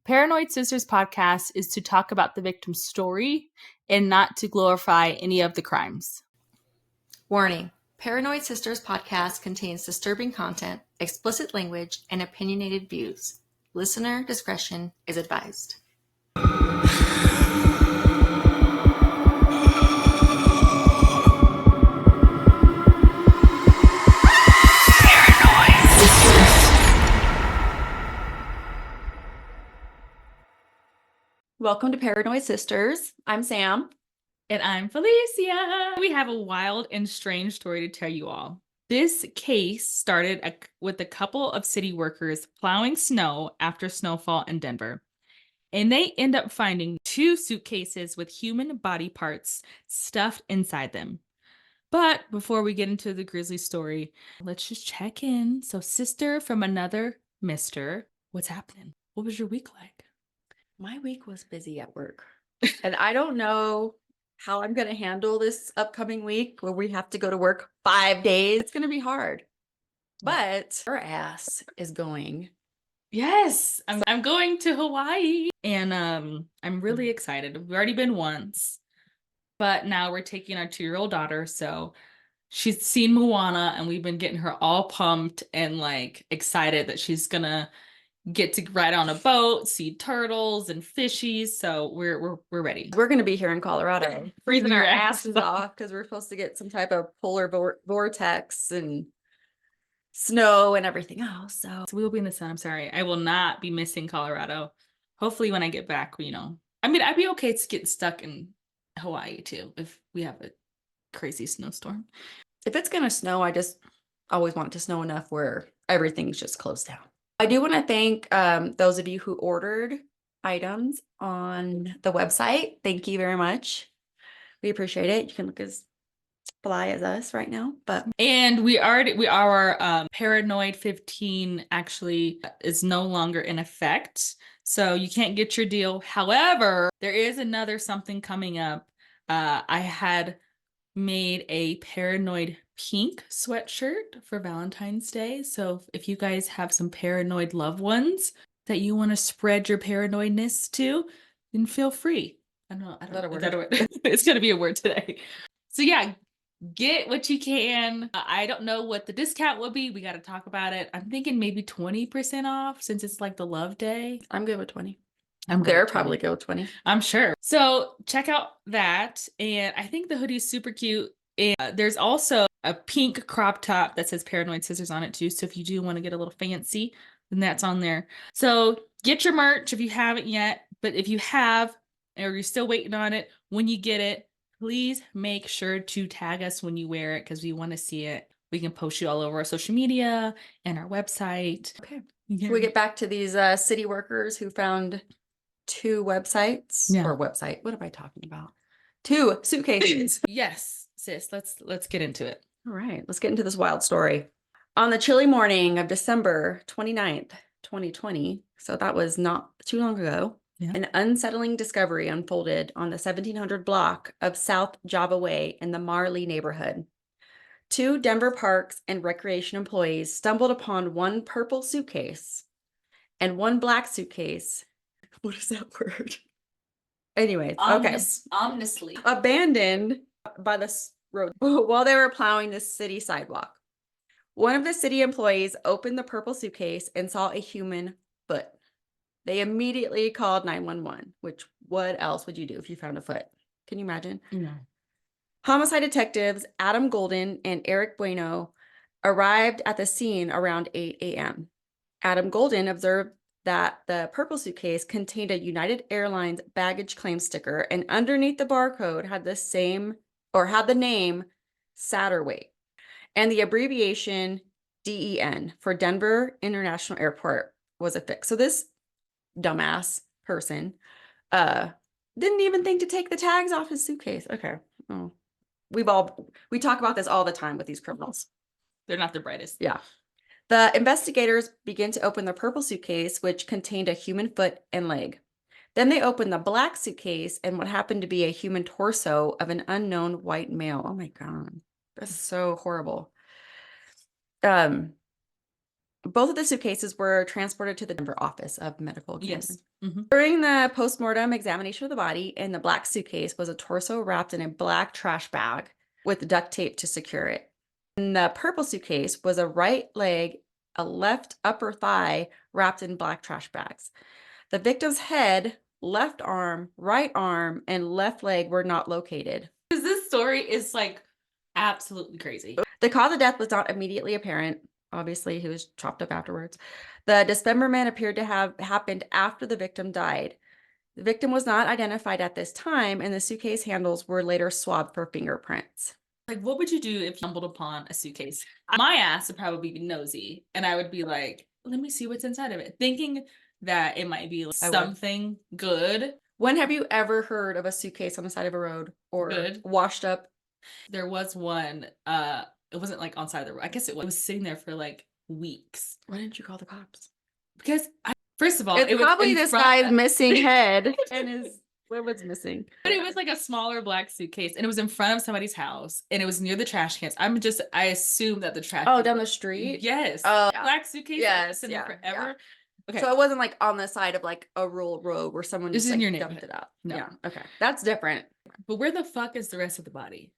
Paranoid Sisters podcast is to talk about the victim's story and not to glorify any of the crimes. Warning. Paranoid Sisters podcast contains disturbing content, explicit language, and opinionated views. Listener discretion is advised. Welcome to Paranoid Sisters. I'm Sam. And I'm Felicia. We have a wild and strange story to tell you all. This case started with a couple of city workers plowing snow after snowfall in Denver. And they end up finding 2 suitcases with human body parts stuffed inside them. But before we get into the grisly story, let's just check in. So, sister from another mister, what's happening? What was your week like? My week was busy at work. And I don't know how I'm going to handle this upcoming week where we have to go to work 5 days. It's going to be hard. But her ass is going. Yes, I'm going to Hawaii. And I'm really excited. We've already been once. But now we're taking our 2-year-old daughter. So she's seen Moana and we've been getting her all pumped and like excited that she's gonna get to ride on a boat, see turtles and fishies. So we're ready. We're going to be here in Colorado, freezing our asses off because we're supposed to get some type of polar vortex and snow and everything else. So we will be in the sun. I'm sorry. I will not be missing Colorado. Hopefully when I get back, I mean, I'd be okay to get stuck in Hawaii too if we have a crazy snowstorm. If it's going to snow, I just always want it to snow enough where everything's just closed down. I do want to thank those of you who ordered items on the website. Thank you very much. We appreciate it. You can look as fly as us right now, and our Paranoid 15 actually is no longer in effect, so you can't get your deal. However, there is another something coming up. I had made a Paranoid pink sweatshirt for Valentine's Day. So if you guys have some paranoid loved ones that you want to spread your paranoidness to, then feel free. I don't know. Is that a word? It's going to be a word today. So yeah, get what you can. I don't know what the discount will be. We got to talk about it. I'm thinking maybe 20% off since it's like the love day. I'm good with 20. They're probably good with 20. I'm sure. So check out that. And I think the hoodie's super cute. And there's also a pink crop top that says Paranoid Sisters on it too. So if you do want to get a little fancy, then that's on there. So get your merch if you haven't yet. But if you have, or you're still waiting on it, when you get it, please make sure to tag us when you wear it because we want to see it. We can post you all over our social media and our website. Okay. Yeah. We get back to these city workers who found 2 websites or website. What am I talking about? 2 suitcases. Yes, sis. Let's get into it. All right. Let's get into this wild story. On the chilly morning of December 29th, 2020, so that was not too long ago, an unsettling discovery unfolded on the 1700 block of South Java Way in the Marley neighborhood. 2 Denver Parks and Recreation employees stumbled upon 1 purple suitcase and 1 black suitcase. What is that word? Anyways, Ominously abandoned by the road while they were plowing the city sidewalk. One of the city employees opened the purple suitcase and saw a human foot. They immediately called 911, which what else would you do if you found a foot? Can you imagine? No. Homicide detectives Adam Golden and Eric Bueno arrived at the scene around 8 a.m. Adam Golden observed that the purple suitcase contained a United Airlines baggage claim sticker, and underneath the barcode had the name Satterway and the abbreviation DEN for Denver International Airport was affixed. So this dumbass person didn't even think to take the tags off his suitcase. Okay. Oh. We talk about this all the time with these criminals. They're not the brightest. Yeah. The investigators begin to open the purple suitcase, which contained a human foot and leg. Then they opened the black suitcase and what happened to be a human torso of an unknown white male. Oh my God. That's so horrible. Both of the suitcases were transported to the Denver office of medical examiner. Yes. During the postmortem examination of the body, in the black suitcase was a torso wrapped in a black trash bag with duct tape to secure it. In the purple suitcase was a right leg, a left upper thigh wrapped in black trash bags. The victim's head, left arm, right arm, and left leg were not located. Because this story is like absolutely crazy. The cause of death was not immediately apparent. Obviously, he was chopped up afterwards. The dismemberment appeared to have happened after the victim died. The victim was not identified at this time, and the suitcase handles were later swabbed for fingerprints. Like, what would you do if you stumbled upon a suitcase? My ass would probably be nosy, and I would be like, let me see what's inside of it, thinking that it might be something good. When have you ever heard of a suitcase on the side of a road or washed up? There was one, it wasn't like on the side of the road. I guess it was sitting there for like weeks. Why didn't you call the cops? Because first of all, it's probably this guy's missing head and what was missing. But it was like a smaller black suitcase, and it was in front of somebody's house, and it was near the trash cans. I assume that the trash. Oh, down the street. Yes. Oh, black suitcase. Yes. Sitting there forever. Yeah. Okay. So it wasn't like on the side of like a rural road where someone just like dumped it out. No. Yeah. Okay. That's different. But where the fuck is the rest of the body?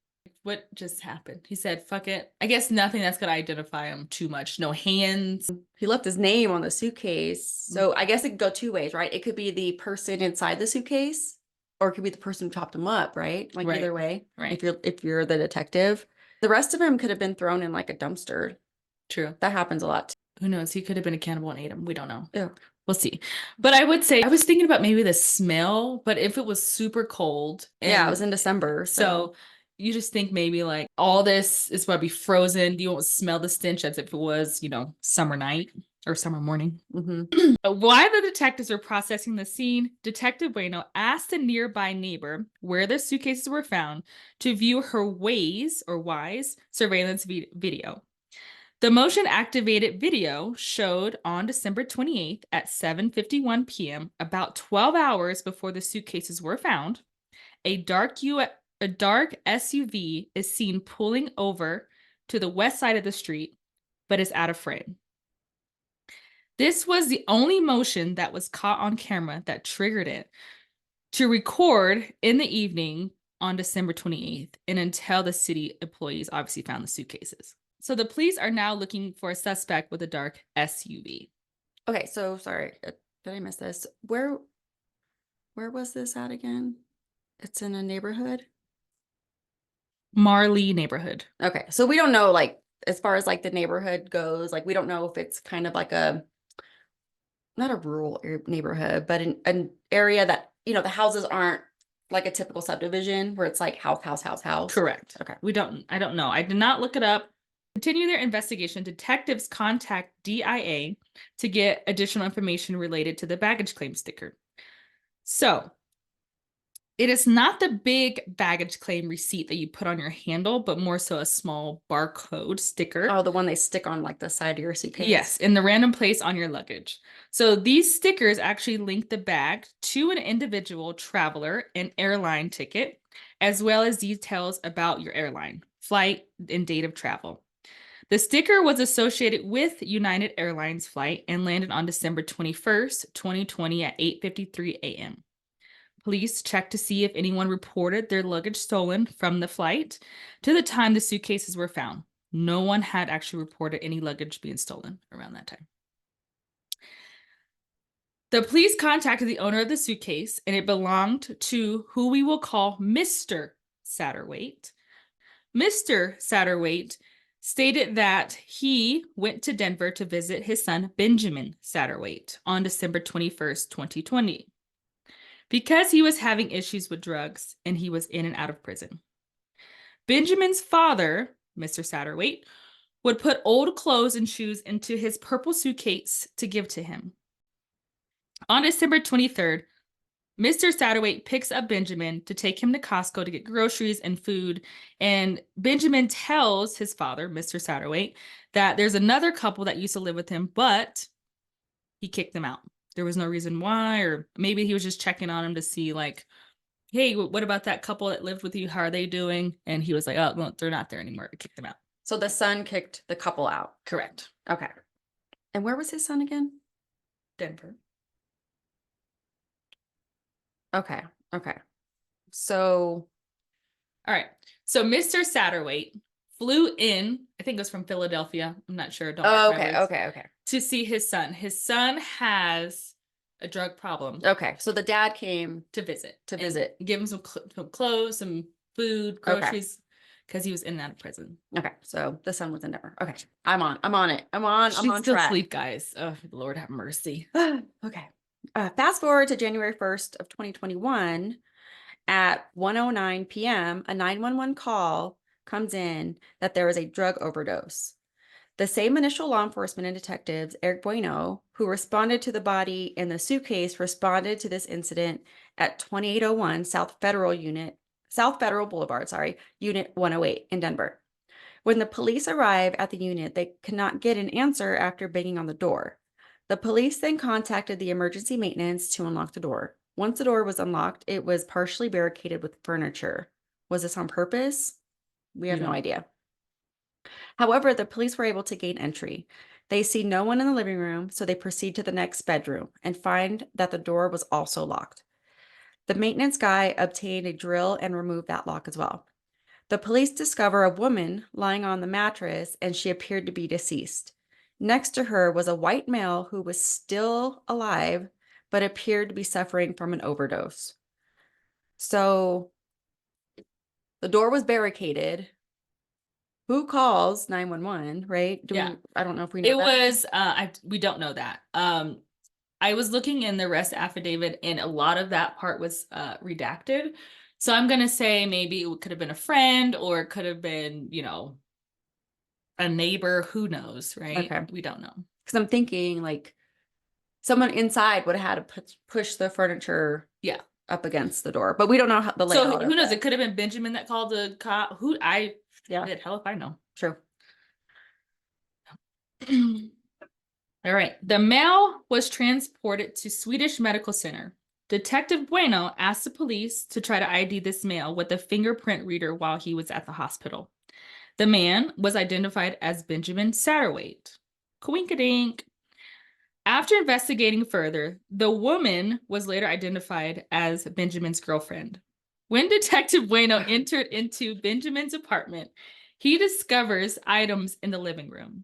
What just happened? He said, fuck it. I guess nothing that's going to identify him too much. No hands. He left his name on the suitcase. So I guess it could go two ways, right? It could be the person inside the suitcase, or it could be the person who chopped him up, right? Like either way, right? If you're the detective, the rest of him could have been thrown in like a dumpster. True. That happens a lot. Who knows? He could have been a cannibal and ate him. We don't know. Yeah. We'll see. But I would say, I was thinking about maybe the smell, but if it was super cold. Yeah, it was in December. So you just think maybe like all this is going to be frozen. You won't smell the stench as if it was, summer night or summer morning. While the detectives were processing the scene, Detective Bueno asked a nearby neighbor where the suitcases were found to view her Waze surveillance video. The motion-activated video showed on December 28th at 7:51 p.m., about 12 hours before the suitcases were found, a dark SUV is seen pulling over to the west side of the street, but is out of frame. This was the only motion that was caught on camera that triggered it to record in the evening on December 28th, and until the city employees obviously found the suitcases. So the police are now looking for a suspect with a dark SUV. Okay, so sorry, did I miss this? Where was this at again? It's in a neighborhood? Marley neighborhood. Okay, so we don't know, like, as far as like the neighborhood goes, like we don't know if it's kind of like not a rural neighborhood, but an area that, the houses aren't like a typical subdivision where it's like house. Correct. Okay. I don't know. I did not look it up. Continue their investigation. Detectives contact DIA to get additional information related to the baggage claim sticker. So it is not the big baggage claim receipt that you put on your handle, but more so a small barcode sticker. Oh, the one they stick on like the side of your suitcase? Yes, in the random place on your luggage. So these stickers actually link the bag to an individual traveler and airline ticket, as well as details about your airline, flight, and date of travel. The sticker was associated with United Airlines flight and landed on December 21st, 2020 at 8:53 a.m. Police checked to see if anyone reported their luggage stolen from the flight to the time the suitcases were found. No one had actually reported any luggage being stolen around that time. The police contacted the owner of the suitcase, and it belonged to who we will call Mr. Satterwhite. Mr. Satterwhite stated that he went to Denver to visit his son, Benjamin Satterwhite, on December 21st, 2020, because he was having issues with drugs and he was in and out of prison. Benjamin's father, Mr. Satterwhite, would put old clothes and shoes into his purple suitcase to give to him. On December 23rd, Mr. Satterwhite picks up Benjamin to take him to Costco to get groceries and food, and Benjamin tells his father, Mr. Satterwhite, that there's another couple that used to live with him, but he kicked them out. There was no reason why, or maybe he was just checking on him to see, like, hey, what about that couple that lived with you? How are they doing? And he was like, oh, well, they're not there anymore. I kicked them out. So the son kicked the couple out. Correct. Okay. And where was his son again? Denver. Okay. Okay. So, All right. So Mr. Satterwhite flew in, I think it was from Philadelphia. I'm not sure. Don't mark my words. okay. To see his son. His son has a drug problem. Okay. So the dad came to visit. and give him some clothes, some food, groceries, because he was in and out of prison. Okay. So the son was in Denver. Okay. I'm on it. I'm on Still track. asleep, guys. Oh, Lord have mercy. Okay. Fast forward to January 1st of 2021 at 1:09 p.m., a 911 call comes in that there is a drug overdose. The same initial law enforcement and detectives, Eric Bueno, who responded to the body in the suitcase, responded to this incident at 2801 South Federal Boulevard, Unit 108 in Denver. When the police arrive at the unit, they cannot get an answer after banging on the door. The police then contacted the emergency maintenance to unlock the door. Once the door was unlocked, it was partially barricaded with furniture. Was this on purpose? We have no idea. However, the police were able to gain entry. They see no one in the living room, so they proceed to the next bedroom and find that the door was also locked. The maintenance guy obtained a drill and removed that lock as well. The police discover a woman lying on the mattress, and she appeared to be deceased. Next to her was a white male who was still alive, but appeared to be suffering from an overdose. So the door was barricaded. Who calls 911, right? I don't know if we know we don't know that. I was looking in the arrest affidavit, and a lot of that part was redacted. So I'm going to say maybe it could have been a friend, or it could have been, a neighbor. Who knows, right? Okay. We don't know. Because I'm thinking like someone inside would have had to push the furniture up against the door, but we don't know how the layout. So who knows? It could have been Benjamin that called the cop. Hell if I know. True. All right. The male was transported to Swedish Medical Center. Detective Bueno asked the police to try to ID this male with a fingerprint reader while he was at the hospital. The man was identified as Benjamin Satterwhite. Coinkadink. After investigating further, the woman was later identified as Benjamin's girlfriend. When Detective Bueno entered into Benjamin's apartment, he discovers items in the living room.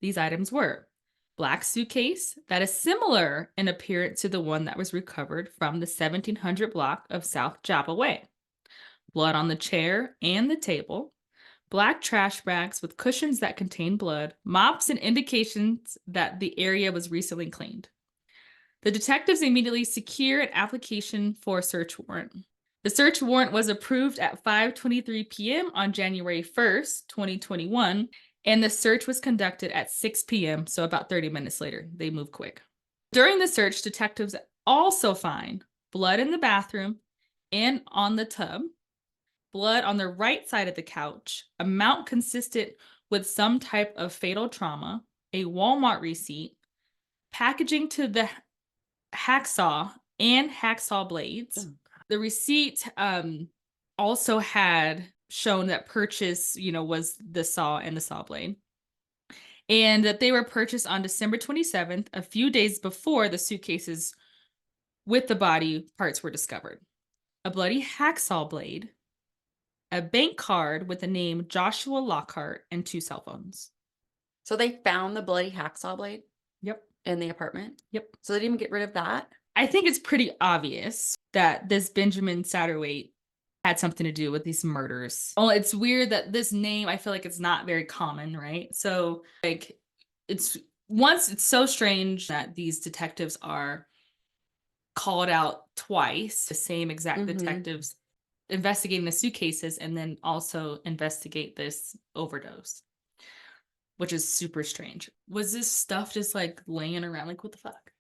These items were black suitcase that is similar in appearance to the one that was recovered from the 1700 block of South Java Way, blood on the chair and the table, black trash bags with cushions that contain blood, mops and indications that the area was recently cleaned. The detectives immediately secure an application for a search warrant. The search warrant was approved at 5:23 p.m. on January 1st, 2021, and the search was conducted at 6 p.m., so about 30 minutes later. They moved quick. During the search, detectives also find blood in the bathroom and on the tub, blood on the right side of the couch, amount consistent with some type of fatal trauma, a Walmart receipt, packaging to the hacksaw and hacksaw blades. The receipt also had shown that purchase, was the saw and the saw blade, and that they were purchased on December 27th, a few days before the suitcases with the body parts were discovered. A bloody hacksaw blade, a bank card with the name Joshua Lockhart, and 2 cell phones. So they found the bloody hacksaw blade? Yep. In the apartment? Yep. So they didn't even get rid of that? I think it's pretty obvious that this Benjamin Satterwhite had something to do with these murders. Well, it's weird that this name, I feel like it's not very common, right? So it's so strange that these detectives are called out twice, the same exact detectives investigating the suitcases and then also investigate this overdose, which is super strange. Was this stuff just laying around? What the fuck?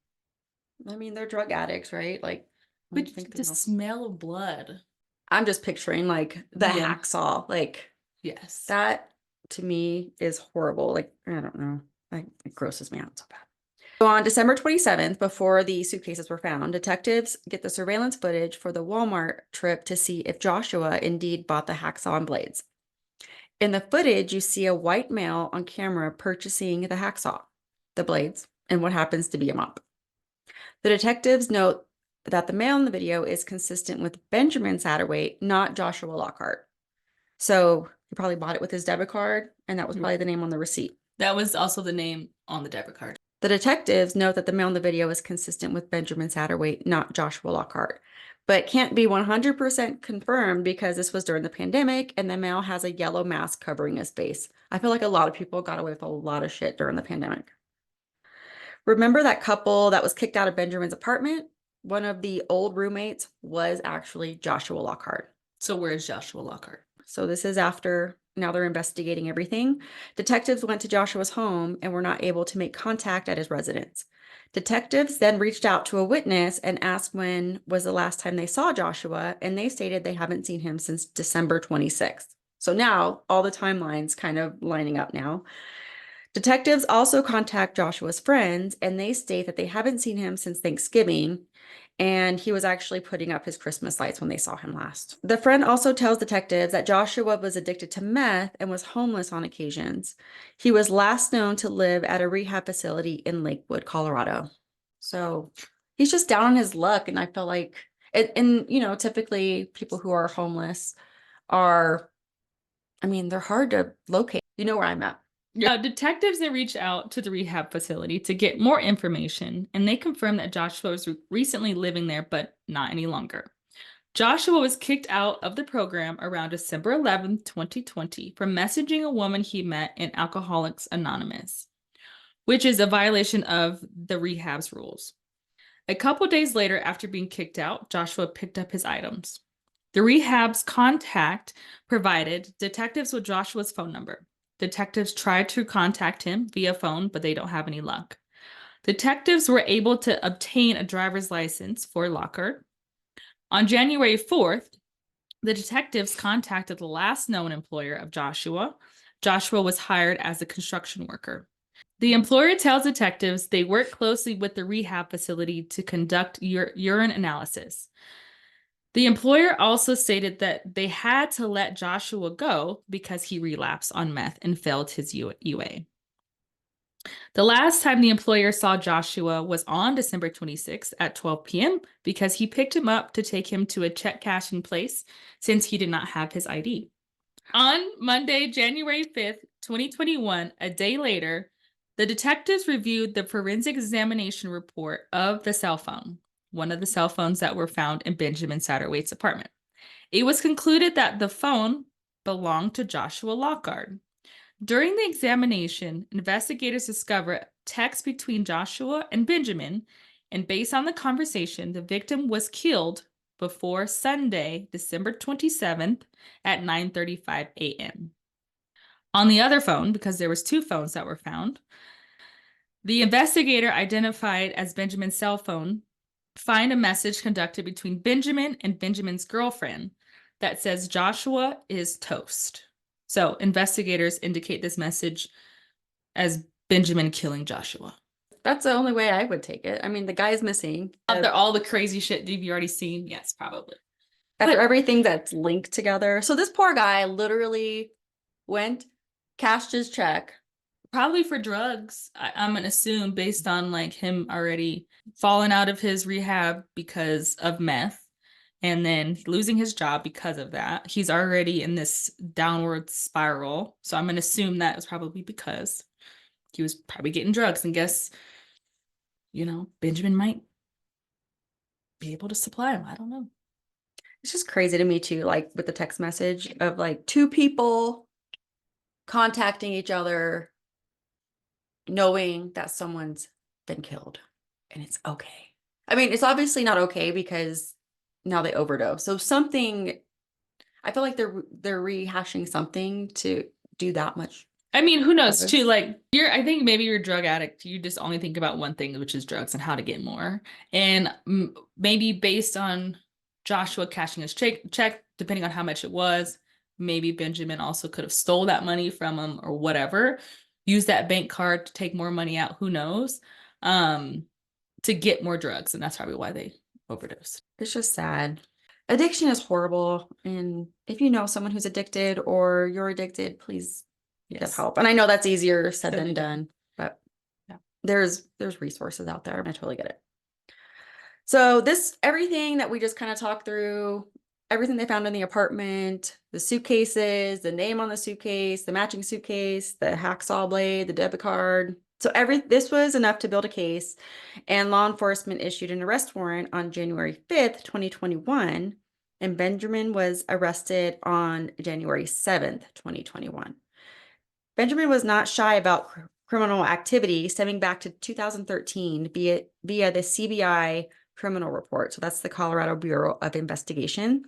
I mean, they're drug addicts, right? But the smell of blood. I'm just picturing the hacksaw. Yes. That to me is horrible. I don't know. It grosses me out so bad. So on December 27th, before the suitcases were found, detectives get the surveillance footage for the Walmart trip to see if Joshua indeed bought the hacksaw and blades. In the footage, you see a white male on camera purchasing the hacksaw. the blades, and what happens to be a mop. The detectives note that the male in the video is consistent with Benjamin Satterwhite, not Joshua Lockhart. So he probably bought it with his debit card, and that was probably the name on the receipt. That was also the name on the debit card. The detectives note that the male in the video is consistent with Benjamin Satterwhite, not Joshua Lockhart, but can't be 100% confirmed because this was during the pandemic and the male has a yellow mask covering his face. I feel like a lot of people got away with a lot of shit during the pandemic. Remember that couple that was kicked out of Benjamin's apartment? One of the old roommates was actually Joshua Lockhart. So where's Joshua Lockhart? So this is after, now they're investigating everything. Detectives went to Joshua's home and were not able to make contact at his residence. Detectives then reached out to a witness and asked when was the last time they saw Joshua, and they stated they haven't seen him since December 26th. So now all the timelines kind of lining up now. Detectives also contact Joshua's friends, and they state that they haven't seen him since Thanksgiving, and he was actually putting up his Christmas lights when they saw him last. The friend also tells detectives that Joshua was addicted to meth and was homeless on occasions. He was last known to live at a rehab facility in Lakewood, Colorado. So he's just down on his luck, and I feel like, and you know, typically people who are homeless are, I mean, they're hard to locate. You know where I'm at. Yeah, detectives then reached out to the rehab facility to get more information, and they confirmed that Joshua was recently living there, but not any longer. Joshua was kicked out of the program around December 11th, 2020, for messaging a woman he met in Alcoholics Anonymous, which is a violation of the rehab's rules. A couple days later, after being kicked out, Joshua picked up his items. The rehab's contact provided detectives with Joshua's phone number. Detectives tried to contact him via phone, but they don't have any luck. Detectives were able to obtain a driver's license for Lockhart. On January 4th, the detectives contacted the last known employer of Joshua. Joshua was hired as a construction worker. The employer tells detectives they work closely with the rehab facility to conduct urine analysis. The employer also stated that they had to let Joshua go because he relapsed on meth and failed his UA. The last time the employer saw Joshua was on December 26th at 12 p.m. because he picked him up to take him to a check cashing place since he did not have his ID. On Monday, January 5th, 2021, a day later, the detectives reviewed the forensic examination report of the cell phone, one of the cell phones that were found in Benjamin Satterwhite's apartment. It was concluded that the phone belonged to Joshua Lockhart. During the examination, investigators discovered texts between Joshua and Benjamin, and based on the conversation, the victim was killed before Sunday, December 27th at 9:35 a.m. On the other phone, because there was two phones that were found, the investigator identified as Benjamin's cell phone find a message conducted between Benjamin and Benjamin's girlfriend that says Joshua is toast. So investigators indicate this message as Benjamin killing Joshua. That's the only way I would take it. I mean, the guy's missing. After all the crazy shit you've already seen, yes, probably. After everything that's linked together. So this poor guy literally went, cashed his check. Probably for drugs, I'm gonna assume, based on like him already falling out of his rehab because of meth and then losing his job because of that. He's already in this downward spiral. So I'm gonna assume that was probably because he was probably getting drugs, and guess, you know, Benjamin might be able to supply him. I don't know. It's just crazy to me too, like with the text message of like two people contacting each other, knowing that someone's been killed, and it's okay. I mean, it's obviously not okay because now they overdose. So something, I feel like they're rehashing something to do that much. I mean, who knows too? Like I think maybe you're a drug addict. You just only think about one thing, which is drugs and how to get more. And maybe based on Joshua cashing his check, depending on how much it was, maybe Benjamin also could have stole that money from him or whatever. Use that bank card to take more money out. Who knows? To get more drugs, and that's probably why they overdosed. It's just sad. Addiction is horrible, and if you know someone who's addicted or you're addicted, please get help. And I know that's easier said than done, but yeah, there's resources out there. I totally get it. So everything that we just kind of talked through, everything they found in the apartment, the suitcases, the name on the suitcase, the matching suitcase, the hacksaw blade, the debit card. So this was enough to build a case, and law enforcement issued an arrest warrant on January 5th, 2021, and Benjamin was arrested on January 7th, 2021. Benjamin was not shy about criminal activity stemming back to 2013 via the CBI criminal report. So that's the Colorado Bureau of Investigation.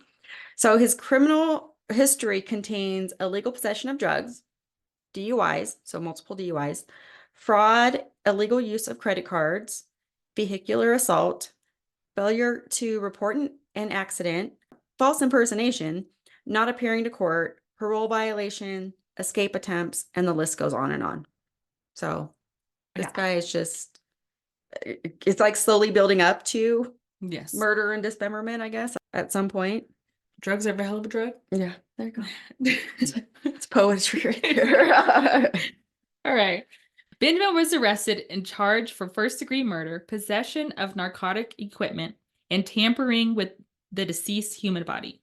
So his criminal history contains illegal possession of drugs, DUIs, so multiple DUIs, fraud, illegal use of credit cards, vehicular assault, failure to report an accident, false impersonation, not appearing to court, parole violation, escape attempts, and the list goes on and on. So this guy is just, it's like slowly building up to murder and dismemberment, I guess, at some point. Drugs are a hell of a drug. Yeah, there you go. It's poetry right there. All right. Benjamin was arrested and charged for first-degree murder, possession of narcotic equipment, and tampering with the deceased human body.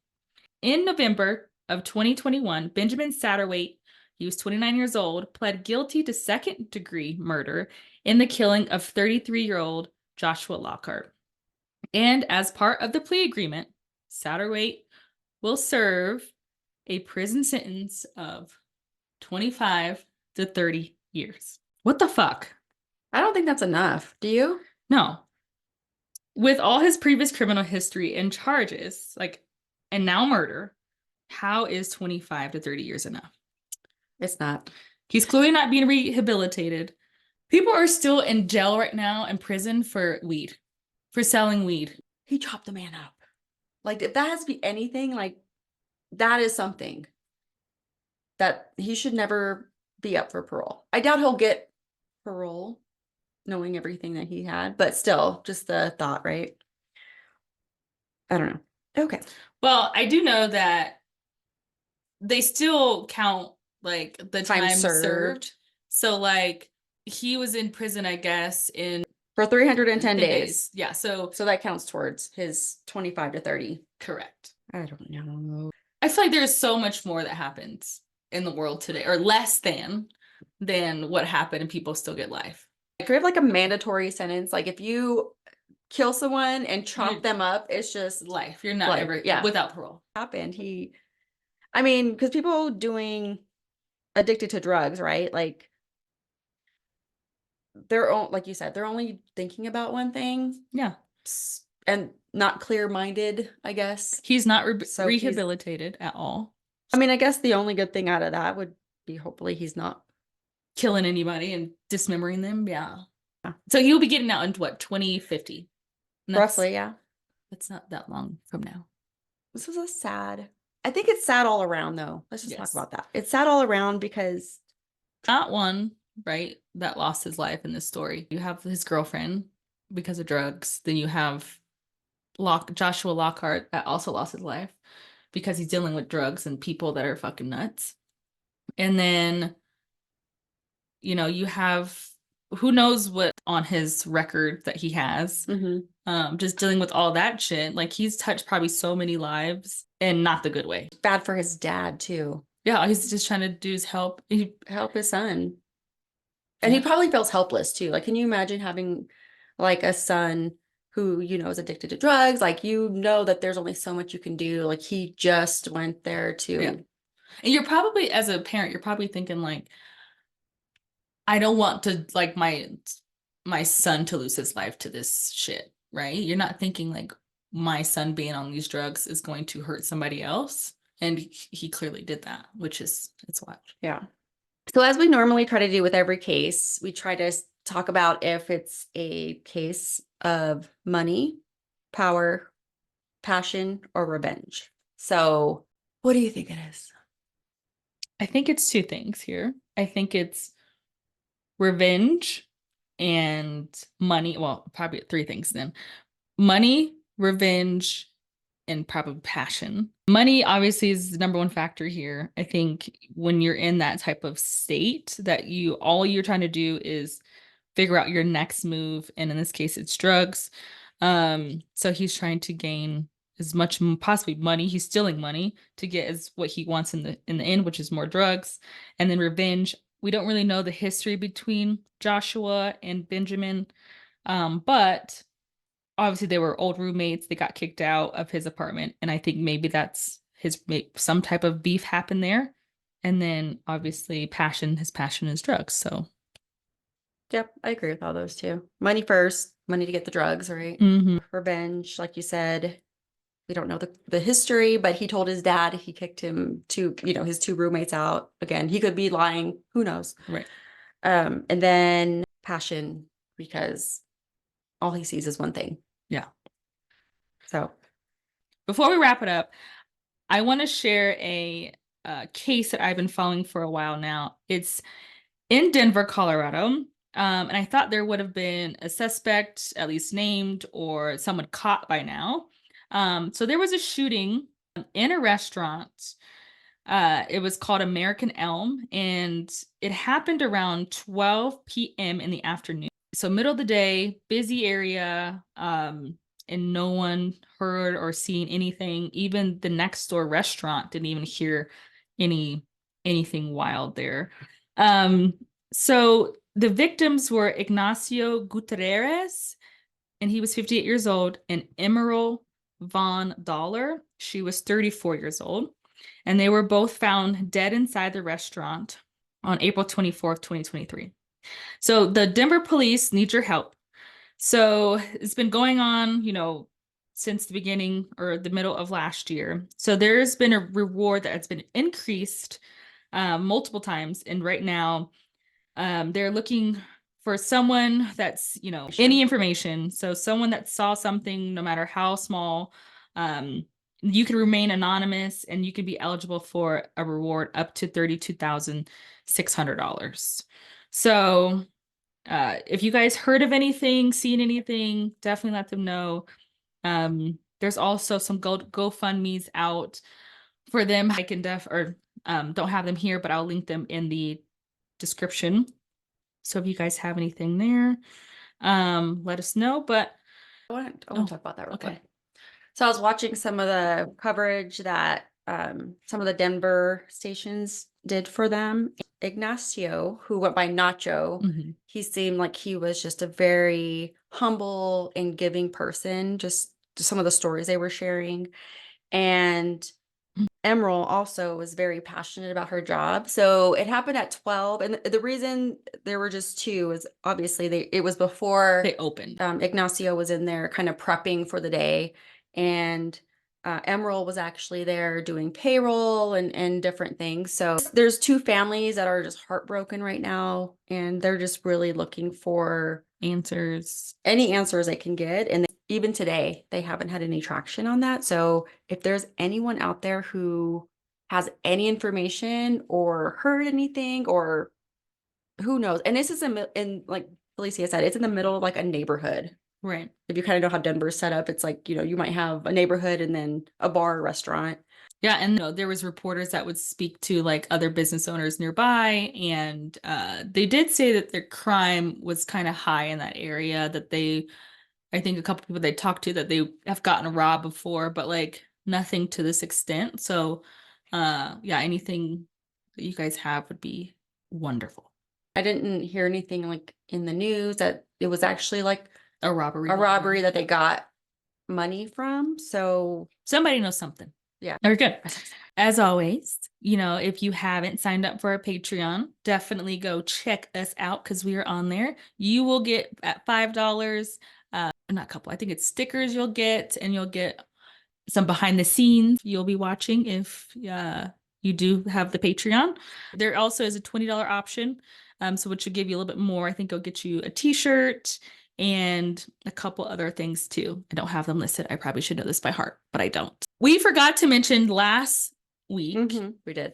In November of 2021, Benjamin Satterwhite, he was 29 years old, pled guilty to second-degree murder in the killing of 33-year-old Joshua Lockhart. And as part of the plea agreement, Satterwhite will serve a prison sentence of 25 to 30 years. What the fuck? I don't think that's enough. Do you? No. With all his previous criminal history and charges, and now murder, how is 25 to 30 years enough? It's not. He's clearly not being rehabilitated. People are still in jail right now in prison for weed, for selling weed. He chopped the man up. Like, if that has to be anything, like, that is something that he should never be up for parole. I doubt he'll get parole, knowing everything that he had, but still, just the thought, right? I don't know. Okay. Well, I do know that they still count, the time served. So, he was in prison, I guess, for 310 days. Yeah, so that counts towards his 25 to 30. Correct. I don't know. I feel like there's so much more that happens in the world today, or less than what happened, and people still get life. If we have a mandatory sentence, if you kill someone and chop them up, it's just life. You're not ever without parole. Happened. Because people doing addicted to drugs, right? They're like you said, they're only thinking about one thing. Yeah. And not clear-minded, I guess. He's not rehabilitated at all. I guess the only good thing out of that would be hopefully he's not killing anybody and dismembering them. Yeah. So he'll be getting out in 2050? Roughly, yeah. That's not that long from now. This was I think it's sad all around, though. Let's just talk about that. It's sad all around because not one, right, that lost his life in this story. You have his girlfriend because of drugs. Then you have Joshua Lockhart that also lost his life because he's dealing with drugs and people that are fucking nuts. And then, you have who knows what on his record that he has. Just dealing with all that shit. He's touched probably so many lives, and not the good way. Bad for his dad too. Yeah, he's just trying to do his help his son. And he probably feels helpless too. Can you imagine having a son who, is addicted to drugs? That there's only so much you can do. He just went there to. Yeah. And you're probably, as a parent, you're probably thinking I don't want to my son to lose his life to this shit, right? You're not thinking my son being on these drugs is going to hurt somebody else. And he clearly did that, which is, it's wild. Yeah. So as we normally try to do with every case, we try to talk about if it's a case of money, power, passion, or revenge. So what do you think it is? I think it's two things here. I think it's revenge and money. Well, probably three things then. Money, revenge, and probably passion. Money obviously is the number one factor here. I think when you're in that type of state that all you're trying to do is figure out your next move. And in this case, it's drugs. So he's trying to gain as much possibly money. He's stealing money to get as what he wants in the end, which is more drugs. And then revenge. We don't really know the history between Joshua and Benjamin. But obviously they were old roommates. They got kicked out of his apartment. And I think maybe that's some type of beef happened there. And then obviously his passion is drugs. So Yep, I agree with all those too. Money first, money to get the drugs, right? mhm. Revenge, like you said. We don't know the history, but he told his dad he kicked his two roommates out. Again, he could be lying. Who knows? Right. And then passion, because all he sees is one thing. Yeah. So before we wrap it up, I want to share a case that I've been following for a while now. It's in Denver, Colorado. And I thought there would have been a suspect, at least named, or someone caught by now. So there was a shooting in a restaurant. It was called American Elm, and it happened around 12 p.m. in the afternoon. So middle of the day, busy area, and no one heard or seen anything. Even the next door restaurant didn't even hear anything wild there. So the victims were Ignacio Gutierrez, and he was 58 years old, and Emerall Vaughn-Dahler, she was 34 years old. And they were both found dead inside the restaurant on April 24th, 2023. So the Denver police need your help. So it's been going on, since the beginning or the middle of last year. So there's been a reward that's been increased multiple times. And right now, they're looking for someone that's, any information. So someone that saw something, no matter how small, you can remain anonymous and you can be eligible for a reward up to $32,600. So if you guys heard of anything, seen anything, definitely let them know. There's also some GoFundMe's out for them. I can don't have them here, but I'll link them in the description. So if you guys have anything there, let us know. But I want to talk about that real okay. quick. So I was watching some of the coverage that some of the Denver stations did for them. Ignacio, who went by Nacho, he seemed like he was just a very humble and giving person, just some of the stories they were sharing. And Emerall also was very passionate about her job. So it happened at 12. And the reason there were just two is obviously it was before They opened. Ignacio was in there kind of prepping for the day. And Emerald was actually there doing payroll and different things. So there's two families that are just heartbroken right now. And they're just really looking for any answers they can get. And even today, they haven't had any traction on that. So if there's anyone out there who has any information or heard anything, or who knows, and this is in like Felicia said, it's in the middle of like a neighborhood. Right. If you kind of know how Denver's set up, it's like, you might have a neighborhood and then a bar or restaurant. Yeah, and there was reporters that would speak to like other business owners nearby, and they did say that their crime was kind of high in that area, that I think a couple people they talked to that they have gotten robbed before, but like nothing to this extent. So yeah, anything that you guys have would be wonderful. I didn't hear anything like in the news that it was actually like a robbery that they got money from. So somebody knows something. Yeah. Very good. As always, if you haven't signed up for our Patreon, definitely go check us out because we are on there. You will get at $5, not a couple, I think it's stickers you'll get, and you'll get some behind the scenes you'll be watching if you do have the Patreon. There also is a $20 option, so which will give you a little bit more. I think it'll get you a t-shirt and a couple other things too. I don't have them listed. I probably should know this by heart, but I don't. We forgot to mention last week, we did,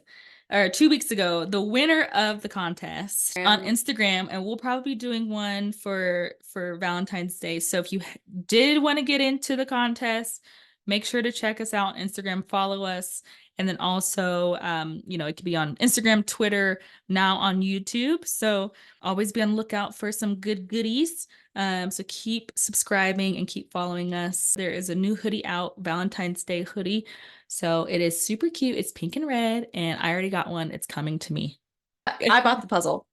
or 2 weeks ago, the winner of the contest on Instagram, and we'll probably be doing one for Valentine's Day. So if you did want to get into the contest, make sure to check us out on Instagram, follow us, And then also, it could be on Instagram, Twitter, now on YouTube. So always be on the lookout for some good goodies. So keep subscribing and keep following us. There is a new hoodie out, Valentine's Day hoodie. So it is super cute. It's pink and red, and I already got one. It's coming to me. I bought the puzzle.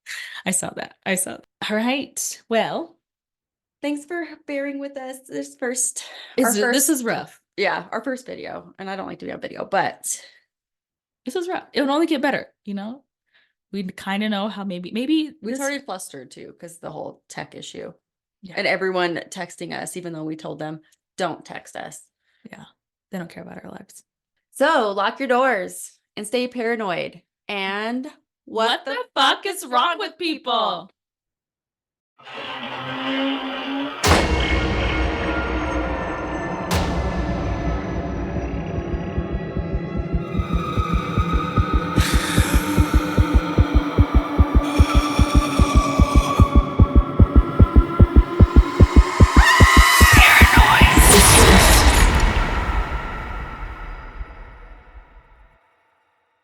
I saw that. All right. Well, Thanks for bearing with us this first. this is rough. Yeah, our first video. And I don't like to be on video, but This is rough. It would only get better, We kind of know how maybe we started flustered too because the whole tech issue. Yeah. And everyone texting us, even though we told them, don't text us. Yeah. They don't care about our lives. So lock your doors and stay paranoid. And what the fuck is wrong with people?